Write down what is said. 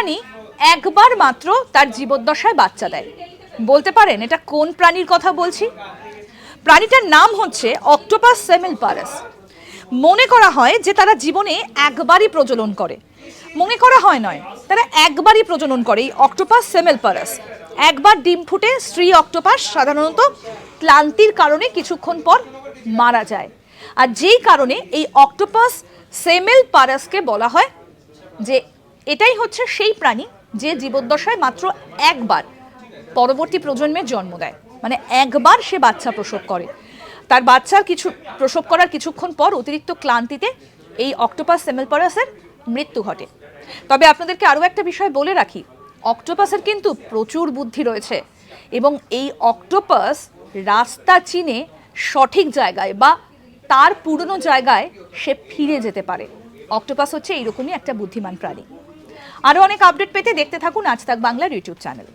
প্রাণী একবার মাত্র তার জীবদ্দশায় বাচ্চা দেয়। বলতে পারেন এটা কোন প্রাণীর কথা বলছি? প্রাণীটার নাম হচ্ছে অক্টোপাস সেমিলপারাস। মনে করা হয় যে তারা জীবনে একবারই প্রজনন করে। মনে করা হয় নয়, তারা একবারই প্রজনন করে। এই অক্টোপাস সেমিলপারাস একবার ডিম ফুটে স্ত্রী অক্টোপাস সাধারণত ক্লান্তির কারণে কিছুক্ষণ পর মারা যায়। আর যেই কারণে এই অক্টোপাস সেমিলপারাসকে বলা হয় যে এটাই হচ্ছে সেই প্রাণী যে জীবদ্দশায় মাত্র একবার পরবর্তী প্রজন্মের জন্ম দেয়, মানে একবার সে বাচ্চা প্রসব করে। তার বাচ্চার প্রসব করার কিছুক্ষণ পর অতিরিক্ত ক্লান্তিতে এই অক্টোপাস সেমিলপারাসের মৃত্যু ঘটে। তবে আপনাদেরকে আরও একটা বিষয় বলে রাখি, অক্টোপাসের কিন্তু প্রচুর বুদ্ধি রয়েছে এবং এই অক্টোপাস রাস্তা চিনে সঠিক জায়গায় বা তার পুরনো জায়গায় সে ফিরে যেতে পারে। অক্টোপাস হচ্ছে এইরকমই একটা বুদ্ধিমান প্রাণী। আরও অনেক আপডেট পেতে দেখতে থাকুন আজ তাক বাংলার ইউটিউব চ্যানেল।